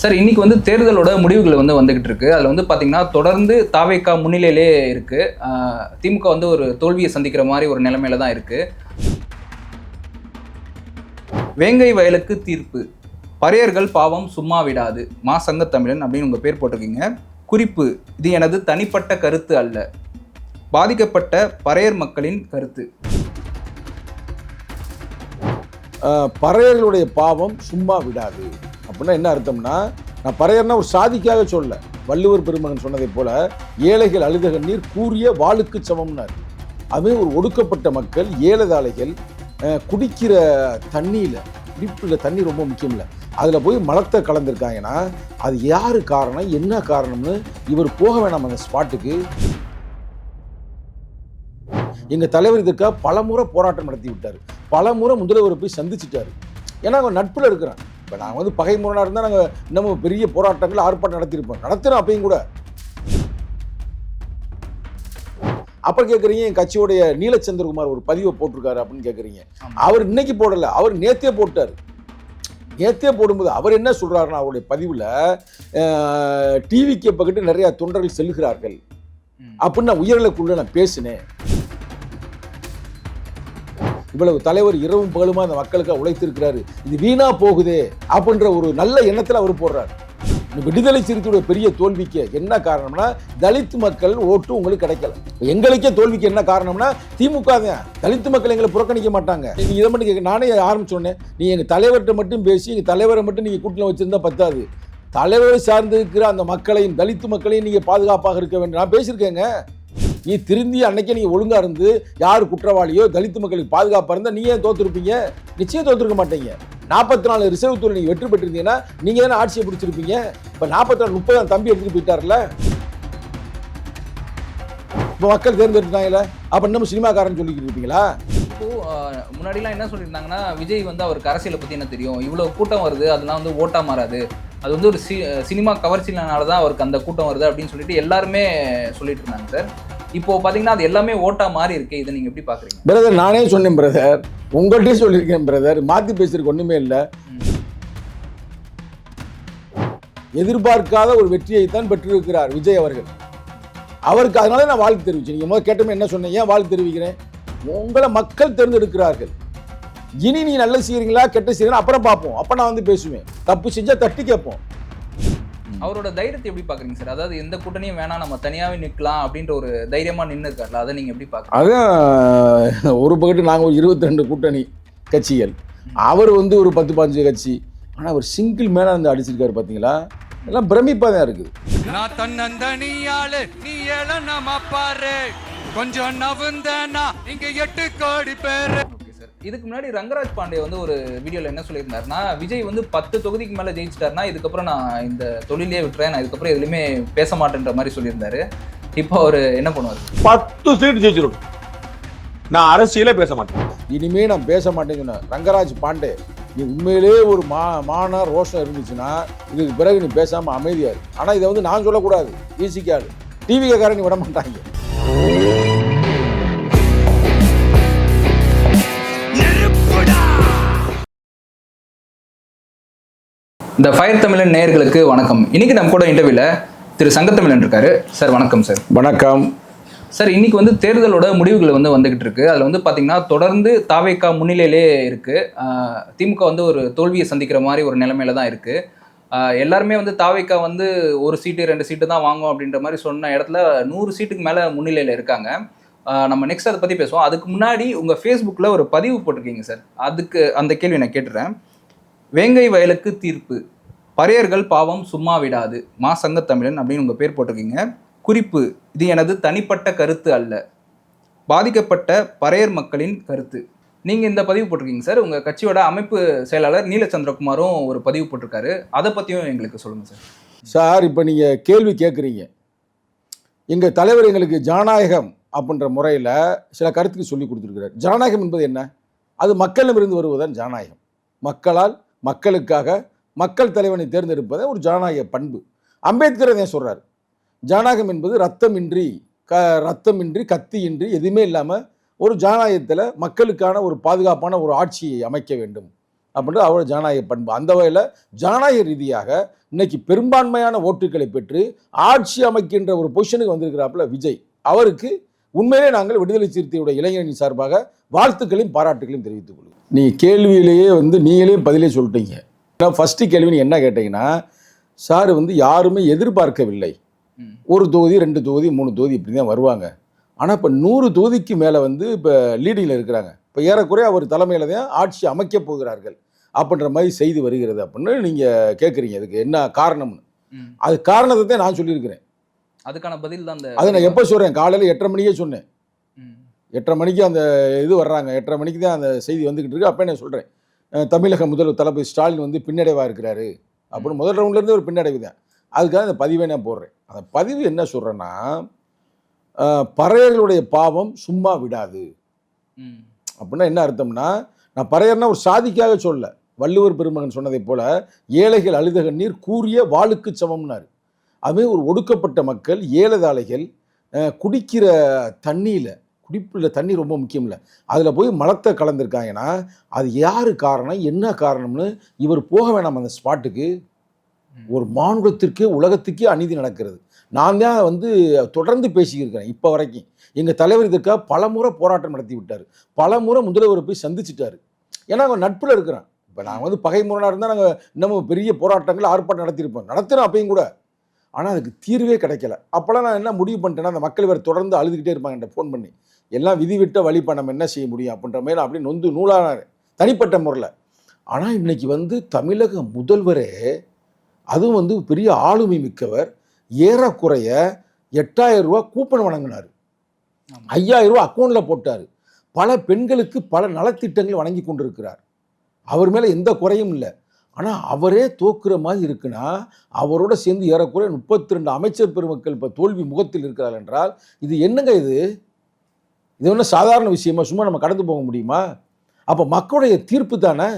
Sir இன்னைக்கு வந்து தேர்தலோட முடிவுகள் வந்து வந்துகிட்டு இருக்கு. அதில் வந்து பார்த்தீங்கன்னா தொடர்ந்து தாவேகா முன்னிலையிலே இருக்கு. திமுக வந்து ஒரு தோல்வியை சந்திக்கிற மாதிரி ஒரு நிலைமையில தான் இருக்கு. வேங்கை வயலுக்கு தீர்ப்பு, பறையர்கள் பாவம் சும்மா விடாது, மா சங்கத்தமிழன் அப்படின்னு உங்கள் பேர் போட்டிருக்கீங்க. குறிப்பு, இது எனது தனிப்பட்ட கருத்து அல்ல, பாதிக்கப்பட்ட பறையர் மக்களின் கருத்து. பறையர்களுடைய பாவம் சும்மா விடாது அப்படின்னா என்ன அர்த்தம்னா, நான் பறையர்னா ஒரு சாதிக்காக சொல்ல, வள்ளுவர் பெருமகன் சொன்னதை போல ஏழைகள் அழுத நீர் கூறிய வாளுக்கு சமம்னார். அதுவே ஒரு ஒடுக்கப்பட்ட மக்கள், ஏழைதாளைகள் குடிக்கிற தண்ணியில், குடிப்பில் தண்ணி ரொம்ப முக்கியம் இல்லை, அதில் போய் மலத்தை கலந்துருக்காங்கன்னா அது யார் காரணம், என்ன காரணம்னு இவர் போக வேணாம் அந்த ஸ்பாட்டுக்கு. எங்கள் தலைவர் இதற்காக பல முறை போராட்டம் நடத்தி விட்டார், பல முறை முதல்வரை போய் சந்திச்சுட்டாரு. ஏன்னா அவங்க நட்பில் இருக்கிறான். இப்போ நாங்கள் வந்து பகை முரணாக இருந்தால் நாங்கள் இன்னமும் பெரிய போராட்டங்கள் ஆர்ப்பாட்டம் நடத்தியிருப்போம், நடத்துகிறோம் அப்பயும் கூட. அப்புறம் கேட்குறீங்க என் கட்சியோடைய நீலச்சந்திரகுமார் ஒரு பதிவை போட்டிருக்காரு அப்படின்னு கேட்குறீங்க. அவர் இன்னைக்கு போடலை, அவர் நேத்தே போட்டார். நேத்தே போடும்போது அவர் என்ன சொல்கிறாருன்னா, அவருடைய பதிவில் டிவிக்கு பக்கத்து நிறையா தொண்டர்கள் செல்கிறார்கள் அப்படின்னு நான் உயர்நிலைக்குள்ள நான் பேசினேன். இவ்வளவு தலைவர் இரவும் பகலுமா அந்த மக்களுக்கு உழைத்திருக்கிறாரு, இது வீணா போகுதே அப்படின்ற ஒரு நல்ல எண்ணத்தில் அவர் போடுறாரு. விடுதலை சிறுத்தையுடைய பெரிய தோல்விக்கு என்ன காரணம்னா, தலித் மக்கள் ஓட்டு உங்களுக்கு கிடைக்கல. எங்களுக்கே தோல்விக்கு என்ன காரணம்னா திமுக தான். தலித் மக்கள் எங்களை புறக்கணிக்க மாட்டாங்க. நீங்க இதை மட்டும் கேட்க, நானே ஆரம்பிச்சோன்னே, நீ எங்க தலைவர்கிட்ட மட்டும் பேசி எங்க தலைவரை மட்டும் நீங்க கூட்டில் வச்சிருந்தா பத்தாது, தலைவரை சார்ந்து இருக்கிற அந்த மக்களையும் தலித்து மக்களையும் நீங்க பாதுகாப்பாக இருக்க வேண்டும். நான் பேசியிருக்கேங்க. நீ திருந்தி அன்னைக்கே நீங்க ஒழுங்கா இருந்து யார் குற்றவாளியோ தலித்து மக்களுக்கு பாதுகாப்பாக இருந்தால் நீங்க ஏன் தோத்துருப்பீங்க? நிச்சயம் தோத்துருக்க மாட்டீங்க. 44 ரிசர்வ் துறை நீங்க வெற்றி பெற்றிருந்தீங்கன்னா நீங்க தானே ஆட்சியை பிடிச்சிருப்பீங்க. இப்ப 44 30 தம்பி எடுத்துட்டு போயிட்டார்ல, இப்போ மக்கள் தேர்ந்தெடுத்தாங்கல்ல, அப்ப இன்னும் சினிமாக்காரன் சொல்லிக்கிட்டு இருப்பீங்களா? இப்போ முன்னாடிலாம் என்ன சொல்லியிருந்தாங்கன்னா, விஜய் வந்து அவருக்கு அரசியலை பற்றி என்ன தெரியும், இவ்வளோ கூட்டம் வருது அதெல்லாம் வந்து ஓட்டா மாறாது, அது வந்து ஒரு சினிமா கவர்ச்சியினால தான் அவருக்கு அந்த கூட்டம் வருது அப்படின்னு சொல்லிட்டு எல்லாருமே சொல்லிட்டு இருந்தாங்க சார். இப்போ பார்த்தீங்கன்னா அது எல்லாமே ஓட்டா மாறி இருக்கு. இதை நீங்கள் எப்படி பார்க்குறீங்க? பிரதர், நானே சொன்னேன் பிரதர், உங்கள்கிட்டயே சொல்லியிருக்கேன் பிரதர், மாற்றி பேசுறதுக்கு ஒன்றுமே இல்லை. எதிர்பார்க்காத ஒரு வெற்றியை தான் பெற்றிருக்கிறார் விஜய் அவர்கள். அவருக்கு அதனால நான் வாழ்த்து தெரிவிச்சேன். நீங்கள் முதல் கேட்டமே என்ன சொன்னேன், ஏன் வாழ்த்து தெரிவிக்கிறேன்? உங்களை மக்கள் தேர்ந்தெடுக்கிறார்கள். இனி நீ நல்ல செய்கிறீங்களா கெட்ட செய்கிறீங்களா அப்புறம் பார்ப்போம். அப்போ நான் வந்து பேசுவேன், தப்பு செஞ்சால் தட்டி கேட்போம். அவரோட தைரியத்தை எப்படி பார்க்குறீங்க சார்? அதாவது எந்த கூட்டணியும் வேணாம், நம்ம தனியாகவே நிற்கலாம் அப்படின்ற ஒரு தைரியமாக நின்று இருக்காருல, அதை நீங்கள் எப்படி பார்க்குறீங்க? அதான் ஒரு பக்கத்து நாங்கள் ஒரு 22 கூட்டணி கட்சிகள், அவர் வந்து ஒரு 10-15 கட்சி, ஆனால் அவர் சிங்கிள் மேனாக வந்து அடிச்சிருக்காரு. பார்த்தீங்களா, எல்லாம் பிரமிப்பாக தான் இருக்குது. நான் தன்னந்தனியாளு நீ ஏளனமா பாரு, கொஞ்சம் நவுந்தனா இங்க 8 கோடி பேரு. ஓகே சார், இதுக்கு முன்னாடி ரங்கராஜ் பாண்டே வந்து ஒரு வீடியோவில் என்ன சொல்லியிருந்தாருன்னா, விஜய் வந்து 10 தொகுதிக்கு மேலே ஜெயிச்சிட்டாருன்னா இதுக்கப்புறம் நான் இந்த தொழிலே விட்டுறேன், நான் இதுக்கப்புறம் எதுலையுமே பேச மாட்டேன்ற மாதிரி சொல்லியிருந்தாரு. இப்போ அவர் என்ன பண்ணுவார்? 10 சீட் ஜெயிச்சிடும், நான் அரசியலே பேச மாட்டேன், இனிமே நான் பேச மாட்டேன்னு சொன்னேன் ரங்கராஜ் பாண்டே. நீ உண்மையிலே ஒரு மான ரோஷம் இருந்துச்சுன்னா இதுக்கு பிறகு நீ பேசாமல் அமைதியாரு. ஆனால் இதை வந்து நான் சொல்லக்கூடாது, ஈசிக்காது டிவிக்காரன் நீ விட மாட்டாங்க. இந்த ஃபயர் தமிழன் நேயர்களுக்கு வணக்கம். இன்னைக்கு நம்ம கூட இன்டர்வியூல திரு சங்கத்தமிழன் இருக்காரு. சார் வணக்கம் சார். வணக்கம் சார். இன்னைக்கு வந்து தேர்தலோட முடிவுகள் வந்து வந்துகிட்டு இருக்கு. அதில் வந்து பார்த்தீங்கன்னா தொடர்ந்து தாவேகா முன்னிலையிலே இருக்கு. திமுக வந்து ஒரு தோல்வியை சந்திக்கிற மாதிரி ஒரு நிலைமையில தான் இருக்கு. எல்லாருமே வந்து தாவேகா வந்து 1 சீட்டு 2 சீட்டு தான் வாங்கும் அப்படின்ற மாதிரி சொன்ன இடத்துல 100 சீட்டுக்கு மேலே முன்னிலையில் இருக்காங்க. நம்ம நெக்ஸ்ட் அதை பற்றி பேசுவோம். அதுக்கு முன்னாடி உங்கள் ஃபேஸ்புக்கில் ஒரு பதிவு போட்டிருக்கீங்க சார், அதுக்கு அந்த கேள்வி நான் கேட்டுறேன். வேங்கை வயலுக்கு தீர்ப்பு, பறையர்கள் பாவம் சும்மா விடாது, மா சங்கத்தமிழன் அப்படின்னு உங்கள் பேர் போட்டிருக்கீங்க. குறிப்பு, இது எனது தனிப்பட்ட கருத்து அல்ல, பாதிக்கப்பட்ட பறையர் மக்களின் கருத்து. நீங்கள் இந்த பதிவு போட்டிருக்கீங்க சார். உங்கள் கட்சியோட அமைப்பு செயலாளர் நீலச்சந்திரகுமாரும் ஒரு பதிவு போட்டிருக்காரு, அதை பற்றியும் எங்களுக்கு சொல்லுங்கள் சார். சார், இப்போ நீங்கள் கேள்வி கேட்குறீங்க, எங்கள் தலைவர் எங்களுக்கு ஜனநாயகம் அப்படின்ற முறையில் சில கருத்துக்கு சொல்லி கொடுத்துருக்கிறார். ஜனநாயகம் என்பது என்ன? அது மக்களிடமிருந்து வருவதுதான் ஜனநாயகம். மக்களால் மக்களுக்காக மக்கள் தலைவனை தேர்ந்தெடுப்பதை ஒரு ஜனநாயக பண்பு. அம்பேத்கர் அதை சொல்கிறார், ஜனநாயகம் என்பது ரத்தமின்றி கத்தியின்றி எதுவுமே இல்லாமல் ஒரு ஜனநாயகத்தில் மக்களுக்கான ஒரு பாதுகாப்பான ஒரு ஆட்சியை அமைக்க வேண்டும் அப்படின்றது அவரோட ஜனநாயக பண்பு. அந்த வகையில் ஜனநாயக ரீதியாக இன்னைக்கு பெரும்பான்மையான ஓட்டுகளை பெற்று ஆட்சி அமைக்கின்ற ஒரு பொசிஷனுக்கு வந்திருக்கிறாப்புல விஜய். அவருக்கு உண்மையிலே நாங்கள் விடுதலை சிறுத்தையுடைய இளைஞரணி சார்பாக வாழ்த்துக்களையும் பாராட்டுகளையும் தெரிவித்துக் கொள்வோம். நீ கேள்வியிலேயே நீங்களே பதிலே சொல்லிட்டீங்க. ஃபர்ஸ்ட் கேள்வி நீ என்ன கேட்டீங்கன்னா, சார் யாருமே எதிர்பார்க்கவில்லை, ஒரு தொகுதி 2 தொகுதி 3 தொகுதி இப்படி தான் வருவாங்க. ஆனால் இப்போ 100 தொகுதிக்கு மேலே இப்போ லீடிங்கில் இருக்கிறாங்க. இப்போ ஏறக்குறைய அவர் தலைமையில் தான் ஆட்சி அமைக்கப் போகிறார்கள் அப்படின்ற மாதிரி செய்தி வருகிறது அப்படின்னு நீங்கள் கேட்குறீங்க. அதுக்கு என்ன காரணம்னு, அது காரணத்தை தான் நான் சொல்லியிருக்கிறேன். அதுக்கான பதில் தான் அதை நான் எப்போ சொல்கிறேன், காலையில் 8:30 மணிக்கே சொன்னேன். 8:30 மணிக்கு அந்த இது வர்றாங்க, 8:30 மணிக்கு தான் அந்த செய்தி வந்துக்கிட்டு இருக்கு. அப்போ நான் சொல்கிறேன், தமிழக முதல்வர் தளபதி ஸ்டாலின் பின்னடைவாக இருக்கிறாரு அப்படின்னு. முதல் ரவுண்ட்லேருந்து ஒரு பின்னடைவு தான். அதுக்காக அந்த பதிவை நான் போடுறேன். அந்த பதிவு என்ன சொல்கிறேன்னா, பறையர்களுடைய பாவம் சும்மா விடாது அப்படின்னா என்ன அர்த்தம்னா, நான் பறையர்னா ஒரு சாதிக்காக சொல்ல, வள்ளுவர் பெருமகன் சொன்னதை போல ஏழைகள் அழுத கண்ணீர் கூறிய வாளுக்கு சமம்னாரு. அதுவே ஒரு ஒடுக்கப்பட்ட மக்கள் ஏழைதாளைகள் குடிக்கிற தண்ணியில், குடிப்பில் தண்ணி ரொம்ப முக்கியம் இல்லை, அதில் போய் மலத்தை கலந்துருக்காங்கன்னா அது யார் காரணம், என்ன காரணம்னு இவர் போக வேணாம் அந்த ஸ்பாட்டுக்கு. ஒரு மானுடத்திற்கே உலகத்துக்கே அநீதி நடக்கிறது. நான் தான் தொடர்ந்து பேசியிருக்கிறேன் இப்போ வரைக்கும். எங்கள் தலைவர் இதற்காக பல முறை போராட்டம் நடத்தி விட்டார், பல முறை முதல்வரை போய் சந்திச்சிட்டாரு. ஏன்னா அவங்க நட்பில் இருக்கிறான். இப்போ நாங்கள் பகை முரணாக இருந்தால் நாங்கள் இன்னமும் பெரிய போராட்டங்கள் ஆர்ப்பாட்டம் நடத்தினோம் அப்பையும் கூட. ஆனால் அதுக்கு தீர்வே கிடைக்கல. அப்போலாம் நான் என்ன முடிவு பண்ணிட்டேன்னா, அந்த மக்கள் வேறு தொடர்ந்து அழுதுகிட்டே இருப்பாங்க என்கிட்ட ஃபோன் பண்ணி, எல்லாம் விதி விட்ட வழி நம்ம என்ன செய்ய முடியும் அப்படின்ற மாதிரி அப்படி நொந்து நூலானார் தனிப்பட்ட முறையில். ஆனால் இன்னைக்கு தமிழக முதல்வரே, அதுவும் பெரிய ஆளுமை மிக்கவர், ஏறக்குறைய 8,000 ரூபா கூப்பன் வழங்கினார், 5,000 ரூபா அக்கௌண்ட்டில் போட்டார், பல பெண்களுக்கு பல நலத்திட்டங்கள் வழங்கி கொண்டிருக்கிறார். அவர் மேலே எந்த குறையும் இல்லை. ஆனால் அவரே தோக்குற மாதிரி இருக்குன்னா, அவரோட சேர்ந்து ஏறக்குறைய 32 அமைச்சர் பெருமக்கள் இப்போ தோல்வி முகத்தில் இருக்கிறார் என்றால் இது என்னங்க? இது ஒன்றும் சாதாரண விஷயமா சும்மா நம்ம கடந்து போக முடியுமா? அப்போ மக்களுடைய தீர்ப்பு தானே.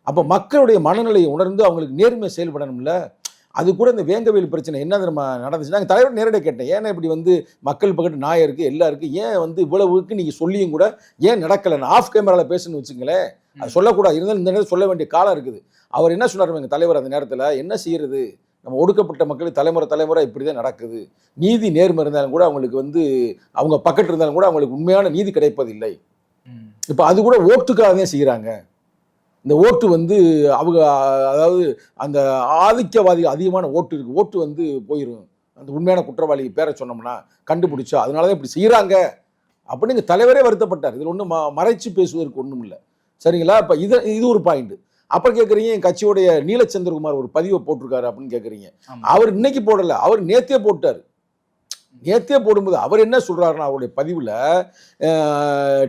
அப்போ மக்களுடைய மனநிலையை உணர்ந்து அவங்களுக்கு நேர்மையை செயல்படணும்ல. அது கூட இந்த வேங்கவேல் பிரச்சனை என்ன நம்ம நடந்துச்சு, நாங்கள் தலைவர் நேரடியாக கேட்டேன், ஏன்னா இப்படி மக்கள் பக்கத்து நாயம் இருக்குது எல்லாம் இருக்குது, ஏன் இவ்வளவுக்கு நீங்கள் சொல்லியும் கூட ஏன் நடக்கலைன்னு ஆஃப் கேமராவில் பேசுன்னு வச்சுங்களேன். அது சொல்லக்கூடாது, இருந்தாலும் இந்த நேரத்தில் சொல்ல வேண்டிய காலம் இருக்குது. அவர் என்ன சொன்னார் எங்கள் தலைவர் அந்த நேரத்தில், என்ன செய்யறது, நம்ம ஒடுக்கப்பட்ட மக்களுக்கு தலைமுறை இப்படி தான் நடக்குது, நீதி நேர்மை இருந்தாலும் கூட அவங்களுக்கு அவங்க பக்கத்தில் இருந்தாலும் கூட அவங்களுக்கு உண்மையான நீதி கிடைப்பதில்லை. இப்போ அது கூட ஓட்டுக்காக தான் செய்கிறாங்க. இந்த ஓட்டு அவங்க அதாவது அந்த ஆதிக்கவாதி அதிகமான ஓட்டு இருக்குது, ஓட்டு போயிடும், அந்த உண்மையான குற்றவாளி பேரை சொன்னோம்னா கண்டுபிடிச்சா, அதனால தான் இப்படி செய்கிறாங்க அப்படின்னு எங்கள் தலைவரே வருத்தப்பட்டார். இதில் ஒன்றும் மறைச்சு பேசுவதற்கு ஒன்றும் இல்லை, சரிங்களா? இப்போ இது ஒரு பாயிண்ட். அப்புறம் கேட்குறீங்க, என் கட்சியோடைய நீலச்சந்திரகுமார் ஒரு பதிவை போட்டிருக்காரு அப்படின்னு கேட்குறீங்க. அவர் இன்னைக்கு போடலை, அவர் நேத்தே போட்டார். நேத்தே போடும்போது அவர் என்ன சொல்கிறாருன்னா, அவருடைய பதிவில்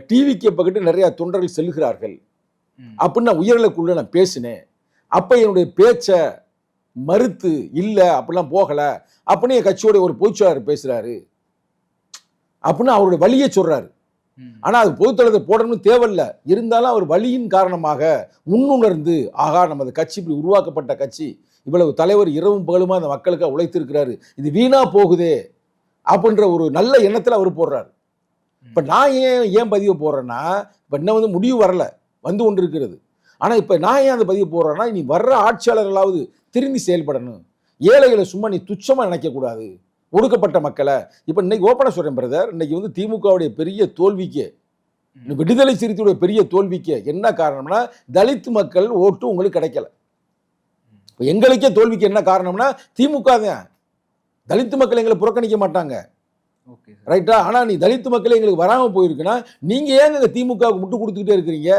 டிவிக்கு பக்கத்து நிறையா தொண்டர்கள் செல்கிறார்கள் அப்படின்னு நான் உயர்நிலைக்குள்ள நான் பேசினேன். அப்போ என்னுடைய பேச்சை மறுத்து இல்லை அப்படிலாம் போகலை அப்படின்னு என் கட்சியோடைய ஒரு பொதுச்செயலாளர் பேசுகிறாரு அப்படின்னு அவருடைய வழியை சொல்கிறாரு. ஆனால் அது பொதுத்தளத்தை போடணும்னு தேவையில்லை, இருந்தாலும் அவர் வழியின் காரணமாக முன்னுணர்ந்து, ஆகா நமது கட்சி இப்படி உருவாக்கப்பட்ட கட்சி, இவ்வளவு தலைவர் இரவும் பகலுமா அந்த மக்களுக்காக உழைத்திருக்கிறாரு, இது வீணா போகுதே அப்படின்ற ஒரு நல்ல எண்ணத்தில் அவர் போடுறாரு. இப்போ நான் ஏன் பதிவு போடுறேன்னா, இப்போ இன்னும் முடிவு வரலை, வந்து கொண்டு இருக்கிறது. ஆனால் இப்போ நான் ஏன் அந்த பதிவு போடுறேன்னா, இனி வர்ற ஆட்சியாளர்களாவது திரும்பி செயல்படணும், ஏழைகளை சும்மா நீ துச்சமாக நினைக்கக்கூடாது, ஒடுக்கப்பட்ட மக்களை. இப்போ இன்னைக்கு ஓப்பனாக சொல்கிறேன் பிரதர், இன்னைக்கு திமுகவுடைய பெரிய தோல்விக்கு, விடுதலை சிறுத்தையுடைய பெரிய தோல்விக்கு என்ன காரணம்னா, தலித் மக்கள் ஓட்டு உங்களுக்கு கிடைக்கல. இப்போ எங்களுக்கே தோல்விக்கு என்ன காரணம்னா திமுக தான். தலித் மக்கள் எங்களை புறக்கணிக்க மாட்டாங்க, ரைட்டா? ஆனால் நீ தலித் மக்கள் எங்களுக்கு வராமல் போயிருக்குன்னா நீங்கள் ஏங்க திமுகவுக்கு முட்டு கொடுத்துக்கிட்டே இருக்கிறீங்க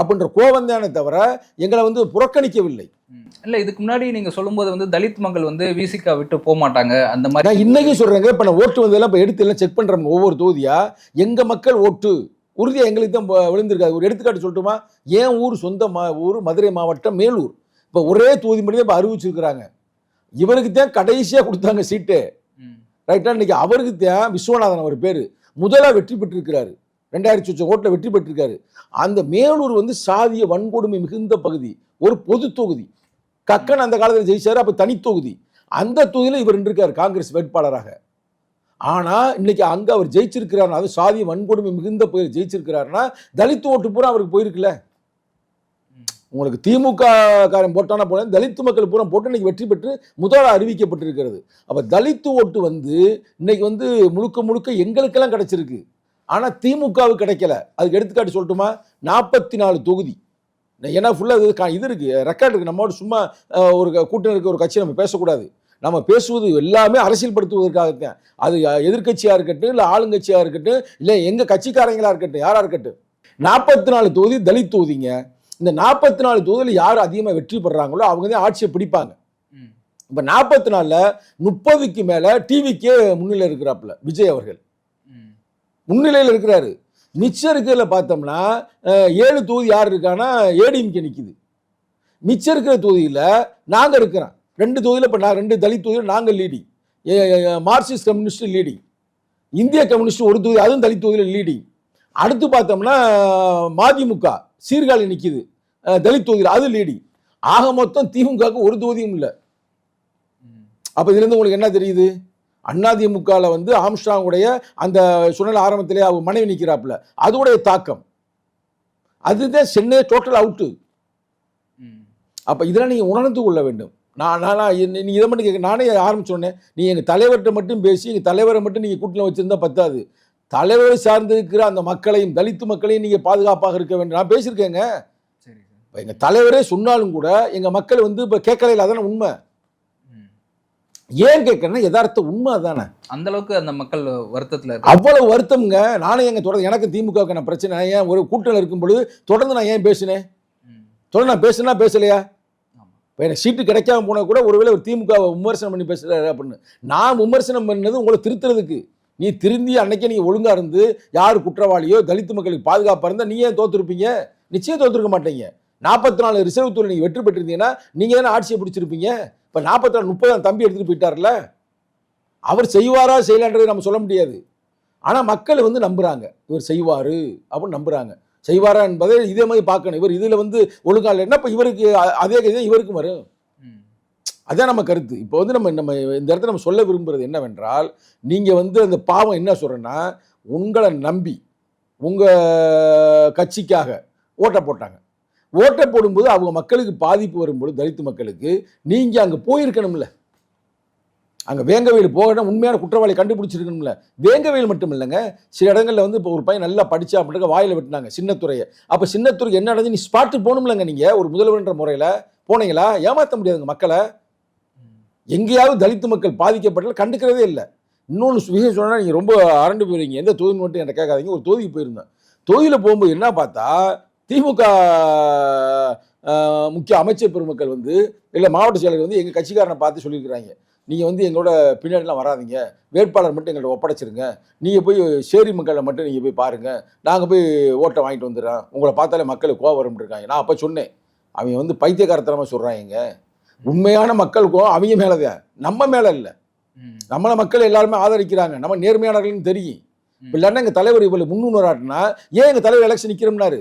அப்படின்ற கோபம் தானே தவிர எங்களை புறக்கணிக்கவில்லை. இல்லை, இதுக்கு முன்னாடி நீங்கள் சொல்லும்போது தலித் மக்கள் விசிகா விட்டு போக மாட்டாங்க அந்த மாதிரி. நான் இன்னைக்கும் சொல்கிறேங்க, இப்போ நான் ஓட்டு வந்ததெல்லாம் இப்போ எடுத்து எல்லாம் செக் பண்ணுறோம் ஒவ்வொரு தொகுதியாக. எங்கள் மக்கள் ஓட்டு உறுதியாக எங்களுக்கு தான் விழுந்திருக்காது. ஒரு எடுத்துக்காட்டு சொல்லட்டுமா? என் ஊர் சொந்த ஊர் மதுரை மாவட்டம் மேலூர். இப்போ ஒரே தொகுதி மட்டும் தான் இப்போ அறிவிச்சிருக்கிறாங்க. இவருக்கு தான் கடைசியாக கொடுத்தாங்க சீட்டு, ரைட்டா? இன்னைக்கு அவருக்கு தான் விஸ்வநாதன் அவர் பேர் முதலாக வெற்றி பெற்றிருக்கிறாரு, 2000 ஓட்டில் வெற்றி பெற்றிருக்காரு. அந்த மேலூர் சாதிய வன்கொடுமை மிகுந்த பகுதி, ஒரு பொது தொகுதி. கக்கன் அந்த காலத்தில் ஜெயிச்சாரு, அப்போ தனி தொகுதி. அந்த தொகுதியில் இவர் இருக்கார் காங்கிரஸ் வேட்பாளராக. ஆனால் இன்னைக்கு அங்கே அவர் ஜெயிச்சிருக்கிறார், அது சாதிய வன்கொடுமை மிகுந்த பகுதியில் ஜெயிச்சிருக்கிறாருன்னா தலித் ஓட்டு பூரா அவருக்கு போயிருக்குல்ல. உங்களுக்கு திமுக காரன் போட்டானா போல தலித்து மக்கள் பூரா போட்டு இன்னைக்கு வெற்றி பெற்று முதலாக அறிவிக்கப்பட்டிருக்கிறது. அப்போ தலித்து ஓட்டு வந்து இன்னைக்கு வந்து முழுக்க முழுக்க எங்களுக்கெல்லாம் கிடைச்சிருக்கு. ஆனால் திமுகவுக்கு கிடைக்கல. அதுக்கு எடுத்துக்காட்டு சொல்லட்டுமா? 44 தொகுதி. ஏன்னா ஃபுல்லாக இது இருக்குது, ரெக்கார்டு இருக்குது. நம்மளோட சும்மா ஒரு கூட்டணி இருக்க ஒரு கட்சி நம்ம பேசக்கூடாது. நம்ம பேசுவது எல்லாமே அரசியல்படுத்துவதற்காகத்தான். அது எதிர்கட்சியாக இருக்கட்டும், இல்லை ஆளுங்கட்சியாக இருக்கட்டும், இல்லை எங்கள் கட்சிக்காரங்களாக இருக்கட்டும், யாராக இருக்கட்டும். 44 தொகுதி தலித் தொகுதிங்க. இந்த 44 தொகுதியில் யார் அதிகமாக வெற்றி பெறாங்களோ அவங்க தான் ஆட்சியை பிடிப்பாங்க. இப்போ 44ல் 30க்கு மேலே டிவிக்கே முன்னிலை இருக்கிறாப்புல விஜய் அவர்கள் முன்னிலையில் இருக்கிறாரு. மிச்சம் இருக்கிறதுல பார்த்தோம்னா 7 தொகுதி யார் இருக்கான்னா ஏடிஎம்கே நிற்கிது. மிச்சம் இருக்கிற தொகுதியில் நாங்கள் இருக்கிறோம். 2 தொகுதியில் இப்போ 2 தலித் தொகுதியில் நாங்கள் லீடிங். Marxist communist leading. இந்திய கம்யூனிஸ்ட் ஒரு தொகுதி, அதுவும் தலித் தொகுதியில் லீடிங். அடுத்து பார்த்தோம்னா மதிமுக சீர்காழி நிற்கிது தலித் தொகுதியில், அது லீடிங். ஆக மொத்தம் திமுகவுக்கு ஒரு தொகுதியும் இல்லை. அப்போ இதுலேருந்து உங்களுக்கு என்ன தெரியுது? அதிமுகவில் வந்து ஆம்ஸ்ட்ராங்குடைய அந்த சுழல் ஆரம்பத்திலே அவங்க மனைவி நிற்கிறாப்புல, அதோடைய தாக்கம் அதுதான் சென்னை டோட்டல் அவுட்டு. அப்போ இதெல்லாம் நீங்கள் உணர்ந்து கொள்ள வேண்டும். நீ இதை மட்டும் கேட்க, நானே ஆரம்பிச்சோன்னே நீ எங்கள் தலைவர்கிட்ட மட்டும் பேசி எங்கள் தலைவரை மட்டும் நீங்கள் கூட்டில் வச்சுருந்தா பத்தாது. தலைவரை சார்ந்து இருக்கிற அந்த மக்களையும் தலித்து மக்களையும் நீங்கள் பாதுகாப்பாக இருக்க வேண்டும். நான் பேசியிருக்கேங்க. இப்போ எங்கள் தலைவரே சொன்னாலும் கூட எங்கள் மக்கள் வந்து இப்போ கேட்கலையில், அதான உண்மை. ஏன் கேட்கறேன்னா யதார்த்த உண்மை தானே. அந்த அளவுக்கு அந்த மக்கள் வருத்தத்தில் அவ்வளவு வருத்தம்ங்க. நானே எங்க தொடர்ந்து எனக்கு திமுகவுக்கு நான் பிரச்சனை, நான் ஏன் ஒரு கூட்டணியில் இருக்கும் பொழுது தொடர்ந்து நான் ஏன் பேசினேன்? தொடர்ந்து நான் பேசுனா பேசலையா? இப்போ எனக்கு சீட்டு கிடைக்காம போனால் கூட ஒருவேளை ஒரு திமுக விமர்சனம் பண்ணி பேசுகிறாரு அப்படின்னு. நான் விமர்சனம் பண்ணது உங்களை திருத்துறதுக்கு. நீ திருந்தி அன்னைக்கே நீங்கள் ஒழுங்காக இருந்து யார் குற்றவாளியோ தலித்து மக்களுக்கு பாதுகாப்பாக இருந்தால் நீ ஏன் தோற்றுருப்பீங்க? நிச்சயம் தோற்றுருக்க மாட்டீங்க. 44 ரிசர்வ் தொழில் நீங்கள் வெற்றி பெற்றிருந்தீங்கன்னா நீங்கள் தானே ஆட்சியை பிடிச்சிருப்பீங்க. இப்போ 44 30 தம்பி எடுத்துகிட்டு போயிட்டார்ல, அவர் செய்வாரா செய்யலான்றது நம்ம சொல்ல முடியாது. ஆனால் மக்கள் வந்து நம்புகிறாங்க, இவர் செய்வார் அப்படின்னு நம்புகிறாங்க. செய்வாரா என்பதை இதே மாதிரி பார்க்கணும். இவர் இதில் வந்து ஒழுங்கா இல்லைன்னா இப்போ இவருக்கு அதே கதை இவருக்கும் வரும். அதான் நம்ம கருத்து. இப்போ வந்து நம்ம இந்த இடத்துல நம்ம சொல்ல விரும்புகிறது என்னவென்றால், நீங்கள் வந்து அந்த பாவம் என்ன சொல்கிறேன்னா, உங்களை நம்பி உங்கள் கட்சிக்காக ஓட்டை போட்டாங்க. ஓட்டை போடும்போது அவங்க மக்களுக்கு பாதிப்பு வரும்போது தலித்து மக்களுக்கு நீங்கள் அங்கே போயிருக்கணும்ல. அங்கே வேங்கவேல் போகணும், உண்மையான குற்றவாளி கண்டுபிடிச்சிருக்கணும்ல. வேங்கவேல் மட்டும் இல்லைங்க, சில இடங்களில் வந்து இப்போ ஒரு பையன் நல்லா படித்தா அப்படிங்க வாயில் வெட்டினாங்க சின்னத்துறையை. அப்போ சின்னத்துறைக்கு என்ன நடந்து நீ ஸ்பாட்டு போகணும்லங்க. நீங்கள் ஒரு முதல்வர்ன்ற முறையில் போனீங்களா? ஏமாற்ற முடியாதுங்க மக்களை. எங்கேயாவது தலித்து மக்கள் பாதிக்கப்பட்டால் கண்டுக்கிறதே இல்லை. இன்னொன்று விஷயம் சொன்னால் நீங்கள் ரொம்ப அரண்டு போயிருவீங்க. எந்த தொகுதி மட்டும் என்கிட்ட கேட்காதீங்க. ஒரு தொகுதிக்கு போயிருந்தேன். தொகுதியில் போகும்போது என்ன பார்த்தா, திமுக முக்கிய அமைச்சர் பெருமக்கள் வந்து இல்லை மாவட்ட செயலர் வந்து எங்கள் கட்சிக்காரனை பார்த்து சொல்லியிருக்கிறாங்க, நீங்கள் வந்து எங்களோட பின்னாடிலாம் வராதிங்க, வேட்பாளர் மட்டும் எங்கள்கிட்ட ஒப்படைச்சிருங்க, நீங்கள் போய் சேரி மக்களை மட்டும் நீங்கள் போய் பாருங்கள், நாங்கள் போய் ஓட்டை வாங்கிட்டு வந்துடுறோம், உங்களை பார்த்தாலே மக்களுக்கு கோவம் வரும்னு இருக்காங்க. நான் அப்போ சொன்னேன், அவங்க வந்து பைத்தியக்காரத்தனமாக சொல்கிறாங்க. உண்மையான மக்களுக்கும் அவங்க மேலதான், நம்ம மேல இல்லை. நம்மள மக்கள் எல்லாருமே ஆதரிக்கிறாங்க, நம்ம நேர்மையானவர்கள்னு தெரியும். இல்லைன்னா எங்க தலைவர் இவ்வளவு முன்னுணராட்டினா ஏன் எங்க தலைவர் எலெக்ஷன் நிக்கிறோம்னாரு?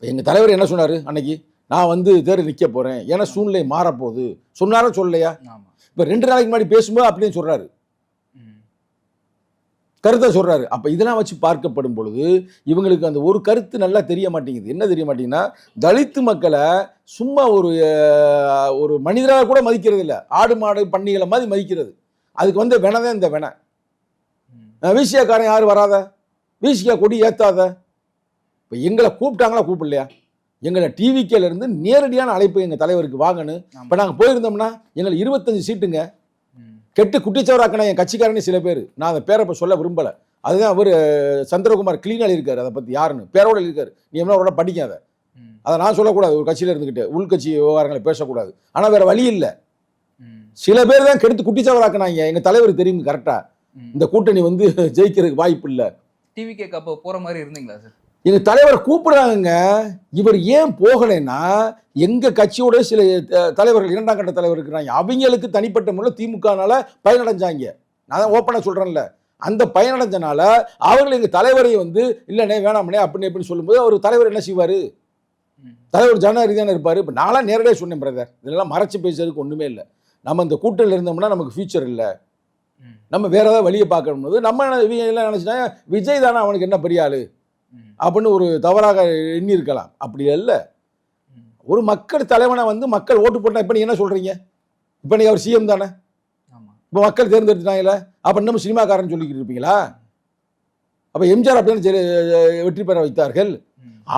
எங்க தலைவர் என்ன சொன்னாரு அன்னைக்கு? நான் வந்து தேர்தல் நிக்க போறேன், ஏன்னா சூழ்நிலை மாறப்போகுது சொன்னாரா சொல்லலையா? இப்ப 2 நாளைக்கு முன்னாடி பேசும்போது அப்படின்னு சொல்றாரு, கருத்தை சொல்றாரு. அப்ப இதெல்லாம் வச்சு பார்க்கப்படும் பொழுது இவங்களுக்கு அந்த ஒரு கருத்து நல்லா தெரிய மாட்டேங்குது. என்ன தெரிய மாட்டேங்குன்னா, தலித்து மக்களை சும்மா ஒரு மனிதராக கூட மதிக்கிறது இல்லை, ஆடு மாடு பன்னிகளை மாதிரி மதிக்கிறது. அதுக்கு வந்து வெனதான் இந்த வென. வீசியாக்காரன் யாரும் வராத, வீசிக்கா கொடி ஏத்தாத. இப்போ எங்களை கூப்பிட்டாங்களா கூப்பிடலையா? எங்களை டிவிக்கேல இருந்து நேரடியான அழைப்பு எங்கள் தலைவருக்கு வாங்கணும். இப்போ நாங்கள் போயிருந்தோம்னா எங்களுக்கு 25 சீட்டுங்க கெட்டு குட்டிச்சவராக்கினா என் கட்சிக்காரனே சில பேர், நான் அந்த பேரை இப்போ சொல்ல விரும்பலை. அதுதான் அவர் சந்திரகுமார் கிளீனாக இருக்கார், அதை பற்றி யாருன்னு பேரோட இருக்கார். நீ என்ன அவரோட படிக்காத, அதை நான் சொல்லக்கூடாது. ஒரு கட்சியில் இருந்துக்கிட்டு உள்கட்சி விவகாரங்களை பேசக்கூடாது. ஆனால் வேற வழி இல்லை. சில பேர் தான் கெடுத்து குட்டிச்சவராக்கினாங்க. எங்கள் தலைவர் தெரியும் கரெக்டாக, இந்த கூட்டணி வந்து ஜெயிக்கிறதுக்கு வாய்ப்பு இல்லை. டிவிகே அப்போ போகிற மாதிரி இருந்தீங்களா சார்? எங்க தலைவரை கூப்பிடுறாங்க. இவர் ஏன் போகலைன்னா, எங்க கட்சியோட சில தலைவர்கள் 2ஆம் கட்ட தலைவர் இருக்கிறாங்க, அவங்களுக்கு தனிப்பட்ட முறையில் திமுகனால பயனடைஞ்சாங்க. நான் தான் ஓப்பனாக சொல்றேன்ல, அந்த பயனடைஞ்சனால அவர்கள் எங்க தலைவரை வந்து இல்லைண்ணே வேணாமனே அப்படின்னு எப்படி சொல்லும்போது அவர் தலைவர் என்ன செய்வார்? தலைவர் ஜனநாயக தானே இருப்பார். இப்போ நான்லாம் நேரடியாக சொன்னேன், பிரதர் இதெல்லாம் மறைச்சு பேசுறதுக்கு ஒன்றுமே இல்லை. நம்ம இந்த கூட்டணியில் இருந்தோம்னா நமக்கு ஃபியூச்சர் இல்லை, நம்ம வேற ஏதாவது வழியை பார்க்கணும். நம்ம எல்லாம் நினைச்சிட்டாங்க விஜய் தானே அவனுக்கு என்ன பெரிய ஆளு, அப்படின்னு ஒரு தவறாக எண்ணி இருக்கலாம். அப்படி அல்ல. ஒரு மக்கள் தலைவனை வந்து மக்கள் ஓட்டு போட்டா இப்போ நீங்க என்ன சொல்றீங்க? இப்போ நீங்க அவர் சிஎம் தானே, இப்போ மக்கள் தேர்ந்தெடுத்துட்டாங்களே, அப்போ இன்னும் சினிமாக்காரன் சொல்லிக்கிட்டு இருப்பீங்களா? அப்போ எம்ஜிஆர் அப்படின்னு வெற்றி பெற வைத்தார்கள்.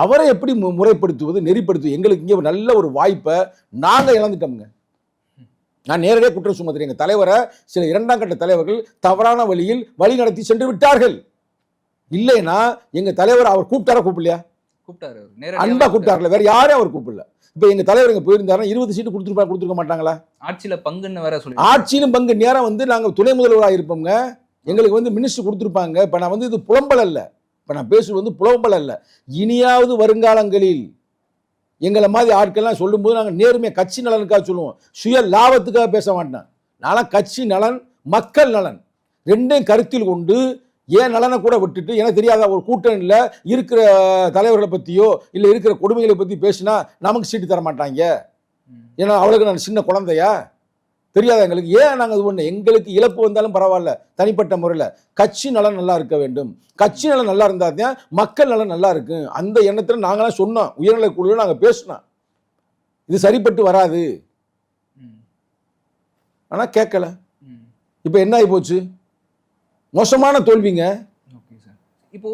அவரை எப்படி முறைப்படுத்துவது, நெறிப்படுத்துவது? எங்களுக்கு இங்கே நல்ல ஒரு வாய்ப்பை நாங்கள் இழந்துட்டோம்ங்க. நான் நேரடியாக குற்றம் சுமத்துறேன். எங்கள் தலைவரை சில இரண்டாம் கட்ட தலைவர்கள் தவறான வழியில் வழி நடத்தி சென்று விட்டார்கள். இல்லைன்னா எங்கள் தலைவர் அவர் கூப்பிட்டாரா கூப்பிடலையா? கூப்பிட்டாரு, அன்பா கூப்பிட்டார்ல, வேற யாரும் அவர் கூப்பிடல. இப்போ எங்கள் தலைவர் இங்கே போயிருந்தாருன்னா 20 சீட்டு கொடுத்துருக்க மாட்டாங்களா? ஆட்சியில பங்குன்னு வேற சொல்லி, ஆட்சியிலும் பங்கு நேரம் வந்து நாங்கள் துணை முதல்வராக இருப்போங்க. எங்களுக்கு வந்து மினிஸ்டர் கொடுத்துருப்பாங்க. இப்போ நான் வந்து இது புலம்பல் அல்ல, இப்போ நான் பேசுவது வந்து புலம்பல் அல்ல. இனியாவது வருங்காலங்களில் எங்களை மாதிரி ஆட்கள்லாம் சொல்லும்போது நாங்கள் நேர்மையாக கட்சி நலனுக்காக சொல்லுவோம், சுய லாபத்துக்காக பேச மாட்டேன். நான்லாம் கட்சி நலன், மக்கள் நலன் ரெண்டையும் கருத்தில் கொண்டு ஏன் நலனை கூட விட்டுட்டு எனக்கு தெரியாத ஒரு கூட்டணியில் இருக்கிற தலைவர்களை பற்றியோ இல்லை இருக்கிற கொடுமைகளை பற்றி பேசினா நமக்கு சீட்டு தர மாட்டாங்க. ஏன்னா அவளுக்கு நான் சின்ன குழந்தையா தெரியாத எங்களுக்கு. ஏன் நாங்கள் இது ஒன்று, எங்களுக்கு இழப்பு வந்தாலும் பரவாயில்ல, தனிப்பட்ட முறையில் கட்சி நலன் நல்லா இருக்க வேண்டும். கட்சி நலன் நல்லா இருந்தால் தான் மக்கள் நலன் நல்லா இருக்கு. அந்த எண்ணத்தில் நாங்களாம் சொன்னோம், உயர்நிலை குழுவில் நாங்கள் பேசினோம், இது சரிப்பட்டு வராது. ஆனால் கேட்கல. இப்போ என்ன ஆகி போச்சு? மோசமான தோல்விங்க. இப்போ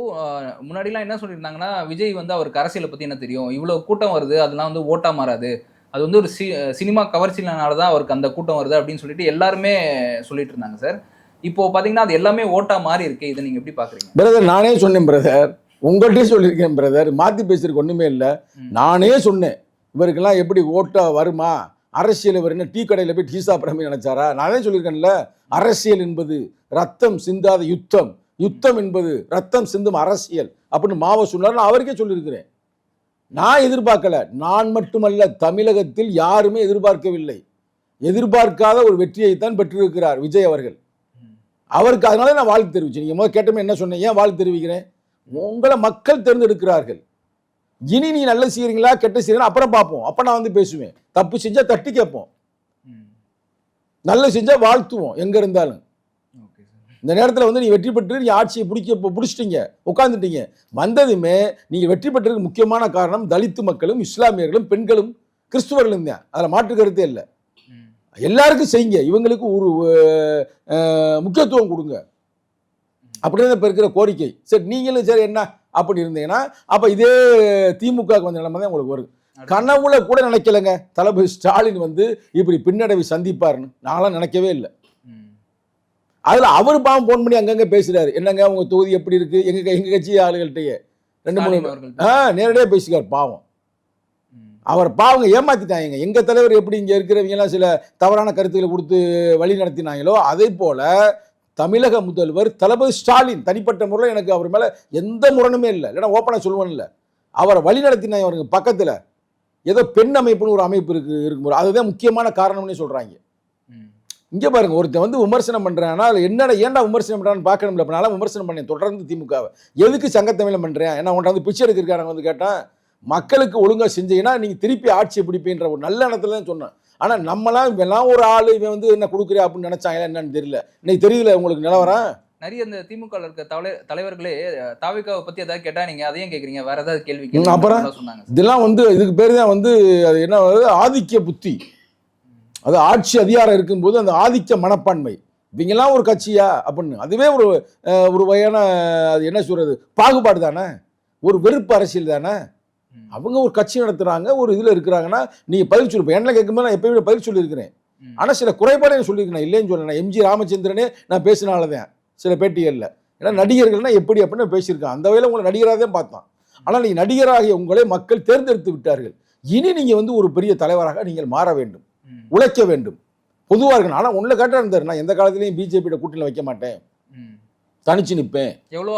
முன்னாடிலாம் என்ன சொல்லியிருந்தாங்கன்னா, விஜய் வந்து அவருக்கு அரசியலை பற்றி என்ன தெரியும், இவ்வளோ கூட்டம் வருது, அதெல்லாம் வந்து ஓட்டா மாறாது, அது வந்து ஒரு சினிமா கவர்ச்சியினால தான் அவருக்கு அந்த கூட்டம் வருது அப்படின்னு சொல்லிட்டு எல்லாருமே சொல்லிட்டு இருந்தாங்க சார். இப்போ பார்த்தீங்கன்னா அது எல்லாமே ஓட்டா மாறி இருக்கு. இதை நீங்கள் எப்படி பார்க்குறீங்க? பிரதர், நானே சொன்னேன் பிரதர், உங்கள்கிட்டயே சொல்லியிருக்கேன் பிரதர், மாற்றி பேசுறதுக்கு ஒன்றுமே இல்லை. நானே சொன்னேன் இவருக்கெல்லாம் எப்படி ஓட்டா வருமா, அரசியல் இவர் என்ன டீ கடையில் போய் டீ சாப்பிட்ற நினைச்சாரா? நானே சொல்லியிருக்கேன்ல, அரசியல் என்பது ரத்தம் சிந்தாத யுத்தம், யுத்தம் என்பது ரத்தம் சிந்தும் அரசியல் அப்படின்னு மாவ சொன்னார். நான் அவருக்கே சொல்லியிருக்கிறேன். நான் எதிர்பார்க்கல, நான் மட்டுமல்ல, தமிழகத்தில் யாருமே எதிர்பார்க்கவில்லை. எதிர்பார்க்காத ஒரு வெற்றியைத்தான் பெற்றிருக்கிறார் விஜய் அவர்கள். அவருக்கு அதனால நான் வாழ்த்து தெரிவிச்சேன். நீங்க முதல் கேட்டமே என்ன சொன்னேன், ஏன் வாழ்த்து தெரிவிக்கிறேன்? உங்களை மக்கள் தேர்ந்தெடுக்கிறார்கள். இனி நீ நல்ல செய்யறீங்களா கெட்ட செய்யறீங்களா அப்புறம் பார்ப்போம். அப்ப நான் வந்து பேசுவேன். தப்பு செஞ்சா தட்டி கேட்போம், நல்ல செஞ்சா வாழ்த்துவோம். எங்க இருந்தாலும் இந்த நேரத்தில் வந்து நீ வெற்றி பெற்று நீ ஆட்சியை பிடிச்சிட்டீங்க, உட்காந்துட்டீங்க. வந்ததுமே நீங்க வெற்றி பெற்றதுக்கு முக்கியமான காரணம் தலித்து மக்களும், இஸ்லாமியர்களும், பெண்களும், கிறிஸ்துவர்களும் தான். அதில் மாற்று கருத்தே இல்லை. எல்லாருக்கும் செய்யுங்க, இவங்களுக்கு ஒரு முக்கியத்துவம் கொடுங்க அப்படின்னு இப்போ இருக்கிற கோரிக்கை. சரி, நீங்களும் சரி என்ன அப்படி இருந்தீங்கன்னா அப்போ இதே திமுகவுக்கு வந்த நிலைமை தான் உங்களுக்கு வரும். கனவுல கூட நினைக்கலைங்க தளபதி ஸ்டாலின் வந்து இப்படி பின்னடைவை சந்திப்பாருன்னு. நான்லாம் நினைக்கவே இல்லை. அதில் அவர் பாவம் ஃபோன் பண்ணி அங்கங்கே பேசுகிறாரு, என்னங்க உங்க தொகுதி எப்படி இருக்கு, எங்க கட்சி ஆளுகள்கிட்டயே 2-3 நேரடியாக பேசிக்கார். பாவம் அவர் பாவங்க ஏமாத்திட்டாங்க. எங்க தலைவர் எப்படி இங்கே இருக்கிறவங்கலாம் சில தவறான கருத்துக்களை கொடுத்து வழி நடத்தினாங்களோ அதே போல தமிழக முதல்வர் தளபதி ஸ்டாலின் தனிப்பட்ட முறையில் எனக்கு அவர் மேலே எந்த முரணுமே இல்லை. இல்லைன்னா ஓப்பனாக சொல்லுவேன் இல்லை, அவரை வழி நடத்தினாங்க. அவருக்கு பக்கத்தில் ஏதோ பெண் அமைப்புன்னு ஒரு அமைப்பு இருக்கும்போது அதுதான் முக்கியமான காரணம்னு சொல்கிறாங்க. இங்கே பாருங்க, ஒருத்தன் வந்து விமர்சனம் பண்ணுறான்னா அதில் என்னடா ஏன்டா விமர்சனம் பண்ணுறான்னு பார்க்கணும்ல. இப்போ நான் விமர்சனம் பண்ணேன் தொடர்ந்து திமுகவை. எதுக்கு சங்கத்தமிழ் பண்ணுறேன்? ஏன்னா உன்ட்ட வந்து பிச்சை எடுக்கிறக்காரங்க வந்து கேட்டால் மக்களுக்கு ஒழுங்காக செஞ்சீங்கன்னா நீங்கள் திருப்பி ஆட்சியை பிடிப்பீன்ற ஒரு நல்ல எண்ணத்துல தான் சொன்னேன். ஆனால் நம்மளாம் இவெல்லாம் ஒரு ஆள் இவன் வந்து என்ன கொடுக்குறேன் அப்படின்னு நினச்சாங்களா என்னன்னு தெரியல. இன்னைக்கு தெரியல உங்களுக்கு நிலவரம். நிறைய இந்த திமுக இருக்க தலைவர்களே தாவேக்காவை பற்றி ஏதாவது கேட்டால் நீங்கள் அதையும் கேட்குறீங்க, வேற ஏதாவது கேள்வி அப்புறம் சொன்னாங்க. இதெல்லாம் வந்து இதுக்கு பேர் தான் வந்து அது என்ன ஆதிக்க புத்தி. அது ஆட்சி அதிகாரம் இருக்கும்போது அந்த ஆதிக்க மனப்பான்மை. இவங்கெல்லாம் ஒரு கட்சியா அப்படின்னு அதுவே ஒரு வகையான அது என்ன சொல்றது பாகுபாடு தானே, ஒரு வெறுப்பு அரசியல் தானே. அவங்க ஒரு கட்சி நடத்துறாங்க, ஒரு இதில் இருக்கிறாங்கன்னா நீங்கள் பதில் சொல்லிப்பேன். என்ன கேட்கும்போது நான் எப்பயுமே பதில் சொல்லியிருக்கிறேன். ஆனால் சில குறைபாடு சொல்லியிருக்கேன், இல்லைன்னு சொல்லணும். எம்ஜி ராமச்சந்திரனே நான் பேசினால்தான் சில பேட்டிகளில், ஏன்னா நடிகர்கள்னா எப்படி அப்படின்னு பேசியிருக்கேன். அந்த வகையில் உங்களை நடிகராக தான் பார்த்தான். ஆனால் நீங்கள் நடிகராகிய உங்களை மக்கள் தேர்ந்தெடுத்து விட்டார்கள். இனி நீங்கள் வந்து ஒரு பெரிய தலைவராக நீங்கள் மாற வேண்டும், உழைக்க வேண்டும், பொதுவாக இருக்கணும். ஆனால் ஒன்றில் கேட்டால் இருந்தார், நான் எந்த காலத்திலையும் பிஜேபியோட கூட்டணியில் வைக்க மாட்டேன், தனிச்சு நிற்பேன்.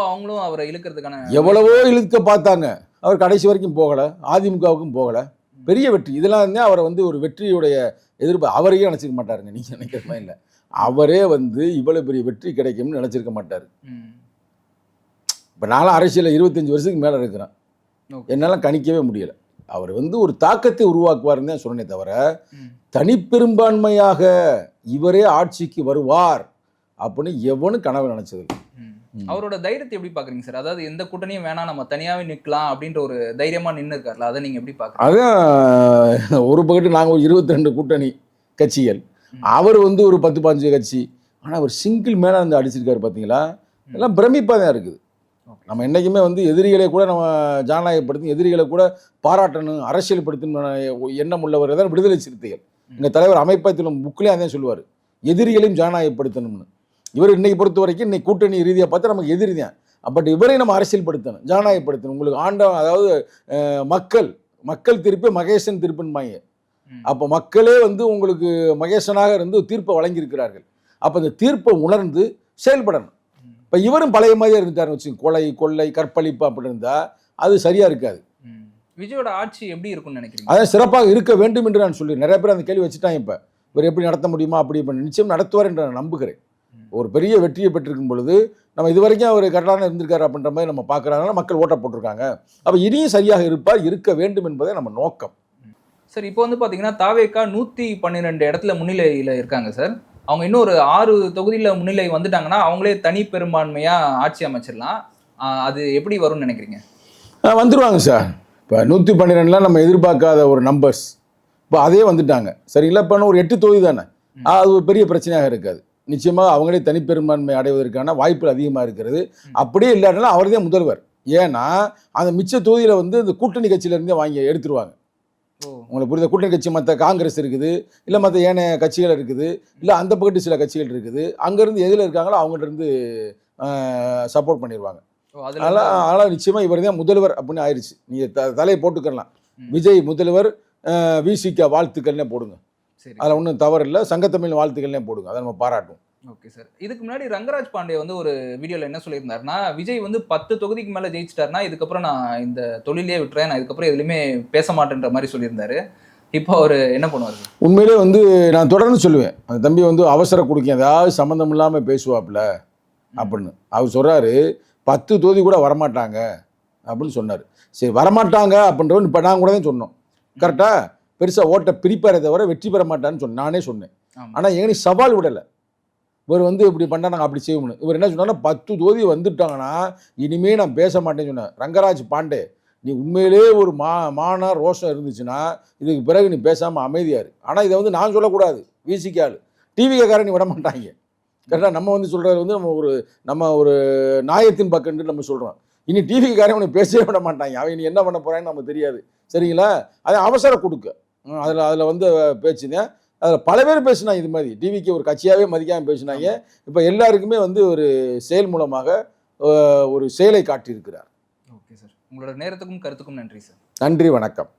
அவங்களும் அவரை இழுக்கிறதுக்கான எவ்வளவோ இழுக்க பார்த்தாங்க, அவர் கடைசி வரைக்கும் போகலை, அதிமுகவுக்கும் போகலை. பெரிய வெற்றி இதெல்லாம் இருந்தால் அவரை வந்து ஒரு வெற்றியுடைய எதிர்ப்பு அவரையே நினச்சிக்க மாட்டாருங்க. நீங்கள் நினைக்கிறமா இல்லை, அவரே வந்து இவ்வளோ பெரிய வெற்றி கிடைக்கும்னு நினச்சிருக்க மாட்டார். இப்போ நானும் அரசியலில் 25 வருஷத்துக்கு மேலே இருக்கிறேன், என்னால் கணிக்கவே முடியலை. அவர் வந்து ஒரு தாக்கத்தை உருவாக்குவார்னு தான் சொன்னே தவிர தனிப்பெரும்பான்மையாக இவரே ஆட்சிக்கு வருவார் அப்படின்னு எவனும் கனவு நினைச்சது. அவரோட தைரியத்தை எப்படி பாக்குறீங்க சார்? அதாவது எந்த கூட்டணியும் வேணாம், நம்ம தனியாவே நிக்கலாம் அப்படின்ற ஒரு தைரியமா நின்னு இருக்காருல, அதை நீங்க எப்படி பாக்குறீங்க? அதான் ஒரு பக்கத்து நாங்கள் ஒரு 22 கூட்டணி கட்சிகள், அவர் வந்து ஒரு 10-15 கட்சி. ஆனால் அவர் சிங்கிள் மேனாக வந்து அடிச்சிருக்காரு பார்த்தீங்களா? எல்லாம் பிரமிப்பாக தான் இருக்குது. நம்ம என்றைக்குமே வந்து எதிரிகளை கூட நம்ம ஜனநாயகப்படுத்தி எதிரிகளை கூட பாராட்டணும், அரசியல்படுத்தணும் எண்ணம் உள்ளவர் தான் விடுதலை சிறுத்தைகள். எங்கள் தலைவர் அமைப்பத்தில் புக்கிலே அதான் சொல்லுவார், எதிரிகளையும் ஜனநாயகப்படுத்தணும்னு. இவர் இன்னைக்கு பொறுத்த வரைக்கும் இன்னைக்கு கூட்டணி ரீதியாக பார்த்தா நமக்கு எதிரி தான். பட் இவரை நம்ம அரசியல்படுத்தணும், ஜனநாயகப்படுத்தணும். உங்களுக்கு அதாவது மக்கள் தீர்ப்பு மகேசன் தீர்ப்புன்பாங்க. அப்போ மக்களே வந்து உங்களுக்கு மகேசனாக இருந்து தீர்ப்பை வழங்கியிருக்கிறார்கள். அப்போ அந்த தீர்ப்பை உணர்ந்து செயல்படணும். இப்போ இவரும் பழைய மாதிரியே இருந்துட்டாருன்னு வச்சு, கொலை கொள்ளை கற்பழிப்பு அப்படி இருந்தால் அது சரியாக இருக்காது. விஜயோட ஆட்சி எப்படி இருக்கும்னு நினைக்கிறீங்க? அதான் சிறப்பாக இருக்க வேண்டும் என்று நான் சொல்லி நிறைய பேர் அந்த கேள்வி வச்சுட்டாங்க. இப்போ இவர் எப்படி நடத்த முடியுமா? அப்படி இப்போ நிச்சயம் நடத்துவார் என்று நான் நம்புகிறேன். ஒரு பெரிய வெற்றியை பெற்றிருக்கும் பொழுது நம்ம இது வரைக்கும் அவர் கரெக்டான இருந்திருக்காரு அப்படின்ற மாதிரி நம்ம பார்க்குறாங்கன்னா மக்கள் ஓட்ட போட்டிருக்காங்க. அப்போ இனியும் சரியாக இருப்பார், இருக்க வேண்டும் என்பதே நம்ம நோக்கம். சார், இப்போ வந்து பார்த்தீங்கன்னா தாவேகா 112 இடத்துல முன்னிலையில் இருக்காங்க சார். அவங்க இன்னும் ஒரு 6 தொகுதியில் முன்னிலை வந்துட்டாங்கன்னா அவங்களே தனி பெரும்பான்மையாக ஆட்சி அமைச்சிடலாம். அது எப்படி வரும்னு நினைக்கிறீங்க? வந்துடுவாங்க சார். இப்போ 112 நம்ம எதிர்பார்க்காத ஒரு நம்பர்ஸ், இப்போ அதே வந்துட்டாங்க சரிங்களா? இப்போ ஒரு 8 தொகுதி தானே, அது ஒரு பெரிய பிரச்சனையாக இருக்காது. நிச்சயமாக அவங்களே தனிப்பெரும்பான்மை அடைவதற்கான வாய்ப்புகள் அதிகமாக இருக்கிறது. அப்படியே இல்லாட்டாலும் அவர் தான் முதல்வர். ஏன்னா அந்த மிச்ச தொகுதியில் வந்து இந்த கூட்டணி கட்சியிலேருந்தே வாங்கி எடுத்துருவாங்க. உங்களுக்கு புரியுத? கூட்டணி கட்சி மற்ற காங்கிரஸ் இருக்குது, இல்லை மற்ற ஏனைய கட்சிகள் இருக்குது, இல்லை அந்த பக்கத்து சில கட்சிகள் இருக்குது. அங்கேருந்து எதில் இருக்காங்களோ அவங்ககிட்ட சப்போர்ட் பண்ணிடுவாங்க. அதனால் நிச்சயமாக இவர் தான் முதல்வர் அப்படின்னு ஆயிடுச்சு. நீங்கள் தலையை போட்டுக்கலாம், விஜய் முதல்வர், விசிக வாழ்த்துக்கள்னே போடுங்க, அதில் ஒன்றும் தவறு இல்லை. சங்கத்தமிழ் வாழ்த்துக்கள்னே போடுங்க, அதை நம்ம பாராட்டும். Okay sir. இதுக்கு முன்னாடி ரங்கராஜ் பாண்டே வந்து ஒரு வீடியோவில் என்ன சொல்லியிருந்தாருன்னா, விஜய் வந்து 10 தொகுதிக்கு மேலே ஜெயிச்சிட்டாருன்னா இதுக்கப்புறம் நான் இந்த தொழிலே விட்டுறேன், நான் இதுக்கப்புறம் எதுலையுமே பேச மாட்டேன்ற மாதிரி சொல்லியிருந்தாரு. இப்போ அவர் என்ன பண்ணுவார்? உண்மையிலே வந்து நான் தொடர்ந்து சொல்லுவேன், அந்த தம்பி வந்து அவசர கொடுக்க ஏதாவது சம்மந்தம் இல்லாமல் பேசுவாப்புல அப்படின்னு. அவர் சொல்கிறாரு 10 தொகுதி கூட வரமாட்டாங்க அப்படின்னு சொன்னார். சரி, வரமாட்டாங்க அப்படின்றவன் இப்போ நான் கூட தான் சொன்னோம். கரெக்டாக பெருசாக ஓட்டை பிரிப்பாரே தவிர வெற்றி பெற மாட்டான்னு நானே சொன்னேன். ஆனால் எங்கனி சவால் விடலை. இவர் வந்து இப்படி பண்ணால் நாங்கள் அப்படி செய்வோம்னு. இவர் என்ன சொன்னார்னா 10 தொகுதி வந்துட்டாங்கன்னா இனிமேல் நான் பேச மாட்டேன்னு சொன்னேன். ரங்கராஜ் பாண்டே, நீ உண்மையிலே ஒரு மான ரோஷம் இருந்துச்சுன்னா இதுக்கு பிறகு நீ பேசாமல் அமைதியாரு. ஆனால் இதை வந்து நான் சொல்லக்கூடாது, விசிகால் டிவிக்காரன் நீ விட மாட்டாங்க. கரெக்டாக நம்ம வந்து சொல்கிறது வந்து நம்ம ஒரு நியாயத்தின் பக்கம்னு நம்ம சொல்கிறோம். இனி டிவிக்காரன் உனக்கு பேசவே விட மாட்டாங்க. அவன் நீ என்ன பண்ண போகிறான்னு நமக்கு தெரியாது சரிங்களா? அதை அவசர கொடுக்க அதில் வந்து பேச்சுதான். அதில் பல பேர் பேசினாங்க இது மாதிரி. டிவிக்கு ஒரு கட்சியாகவே மதிக்காமல் பேசினாங்க. இப்போ எல்லாருக்குமே வந்து ஒரு செயல் மூலமாக ஒரு செயலை காட்டியிருக்கிறார். ஓகே சார், உங்களோட நேரத்துக்கும் கருத்துக்கும் நன்றி சார். நன்றி, வணக்கம்.